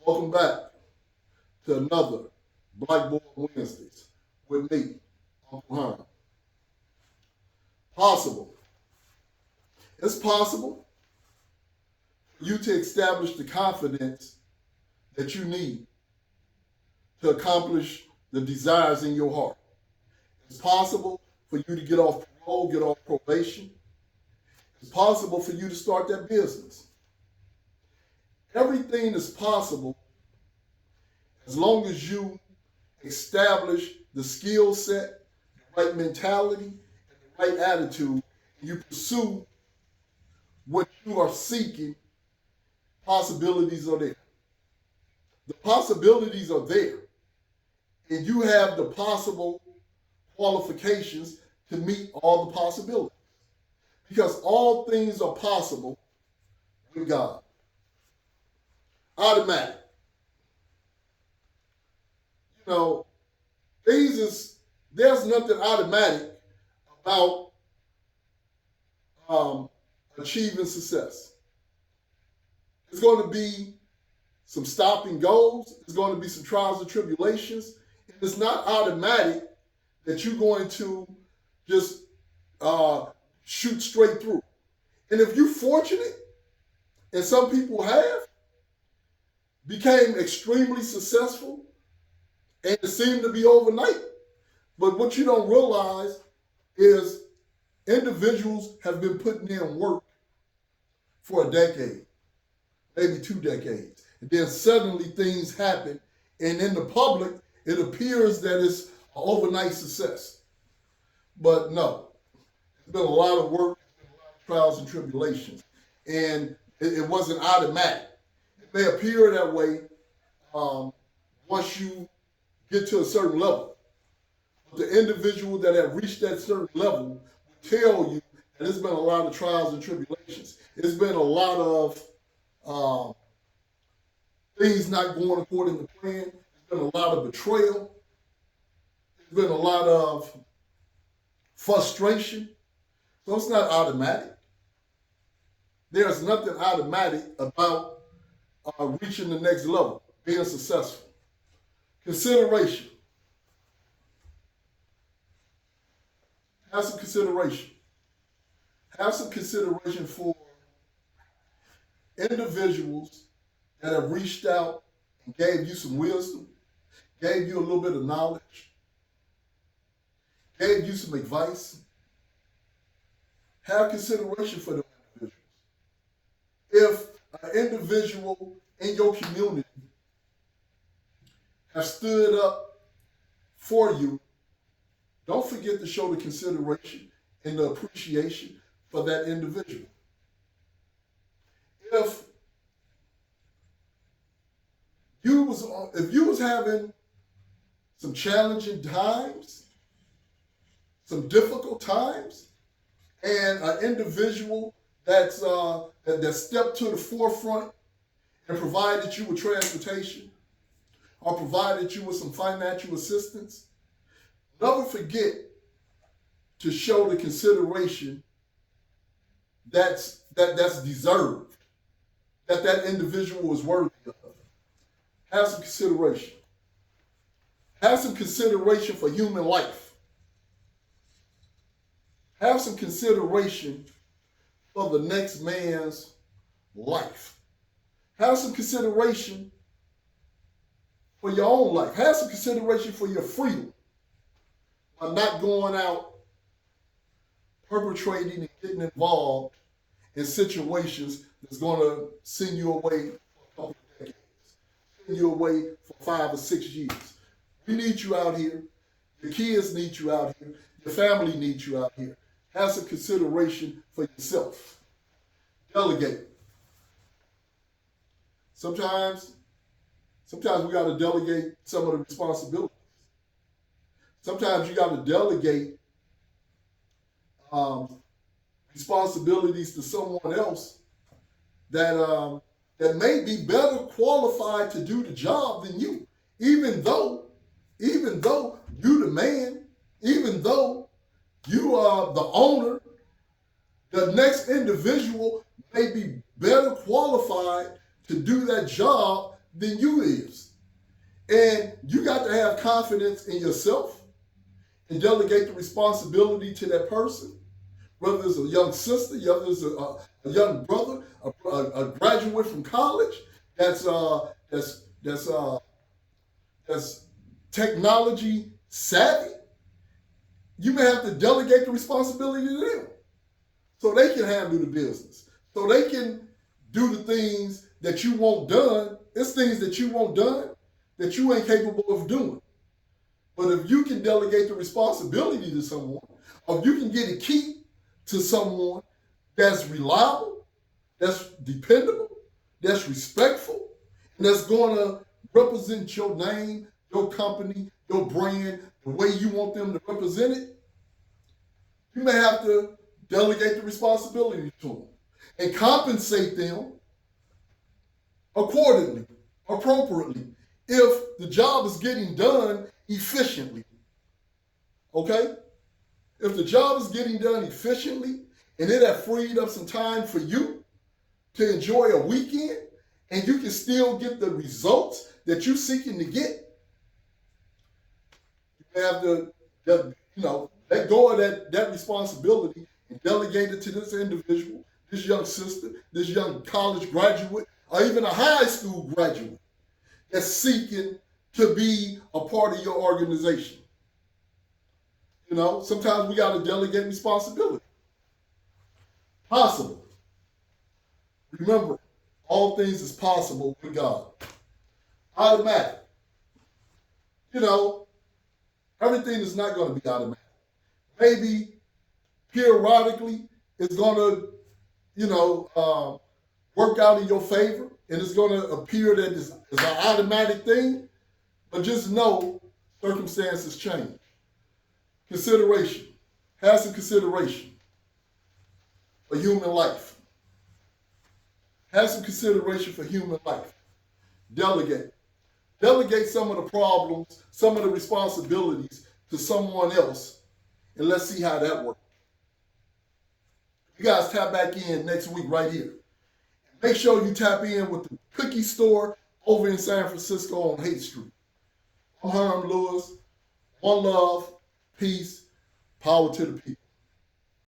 Welcome back to another Blackboard Wednesdays with me, Uncle Herm. Possible. It's possible for you to establish the confidence that you need to accomplish the desires in your heart. It's possible for you to get off parole, get off probation. It's possible for you to start that business. Everything is possible as long as you establish the skill set, the right mentality, and the right attitude, and you pursue what you are seeking, possibilities are there. The possibilities are there, and you have the possible qualifications to meet all the possibilities. Because all things are possible with God. Automatic. You know, there's nothing automatic about achieving success. It's going to be some stopping goals. It's going to be some trials and tribulations. And it's not automatic that you're going to just shoot straight through. And if you're fortunate, and some people have, became extremely successful, and it seemed to be overnight. But what you don't realize is individuals have been putting in work for a decade, maybe 2 decades. And then suddenly things happen, and in the public, it appears that it's an overnight success. But no, it's been a lot of work, trials and tribulations, and it wasn't automatic. It may appear that way once you get to a certain level. But the individual that have reached that certain level will tell you that it's been a lot of trials and tribulations. It's been a lot of things not going according to plan. There's been a lot of betrayal. There's been a lot of frustration. So it's not automatic. There's nothing automatic about reaching the next level, being successful. Consideration. Have some consideration. Have some consideration for individuals that have reached out and gave you some wisdom, gave you a little bit of knowledge, gave you some advice. Have consideration for those individuals. If an individual in your community has stood up for you, don't forget to show the consideration and the appreciation for that individual. If you was having some challenging times, some difficult times, and an individual that stepped to the forefront and provided you with transportation or provided you with some financial assistance, never forget to show the consideration that's deserved, that individual is worthy of. Have some consideration. Have some consideration for human life. Have some consideration for the next man's life. Have some consideration for your own life. Have some consideration for your freedom by not going out perpetrating and getting involved in situations that's going to send you away for a couple of decades, send you away for 5 or 6 years. We need you out here. Your kids need you out here. Your family needs you out here. Have some consideration for yourself. Delegate. Sometimes we got to delegate some of the responsibilities. Sometimes you got to delegate responsibilities to someone else that may be better qualified to do the job than you. Even though you the man, even though you are the owner, the next individual may be better qualified to do that job than you is. And you got to have confidence in yourself and delegate the responsibility to that person, whether it's a young sister, whether it's a young brother, a graduate from college that's technology savvy. You may have to delegate the responsibility to them so they can handle the business, so they can do the things that you want done. It's things that you want done that you ain't capable of doing. But if you can delegate the responsibility to someone, or if you can get a key to someone that's reliable, that's dependable, that's respectful, and that's going to represent your name, your company, your brand, the way you want them to represent it, you may have to delegate the responsibility to them and compensate them accordingly, appropriately, if the job is getting done efficiently. Okay? If the job is getting done efficiently and it has freed up some time for you to enjoy a weekend and you can still get the results that you're seeking to get, you have to, let go of that responsibility and delegate it to this individual, this young sister, this young college graduate, or even a high school graduate that's seeking to be a part of your organization. Sometimes we got to delegate responsibility. Possible. Remember, all things is possible with God. Automatic. Everything is not going to be automatic. Maybe periodically it's going to, work out in your favor, and it's going to appear that it's an automatic thing. But just know circumstances change. Consideration. Have some consideration for human life. Have some consideration for human life. Delegate. Delegate some of the problems, some of the responsibilities to someone else, and let's see how that works. You guys tap back in next week right here. Make sure you tap in with the cookie store over in San Francisco on Haight Street. I'm Herm Lewis. One love, peace, power to the people.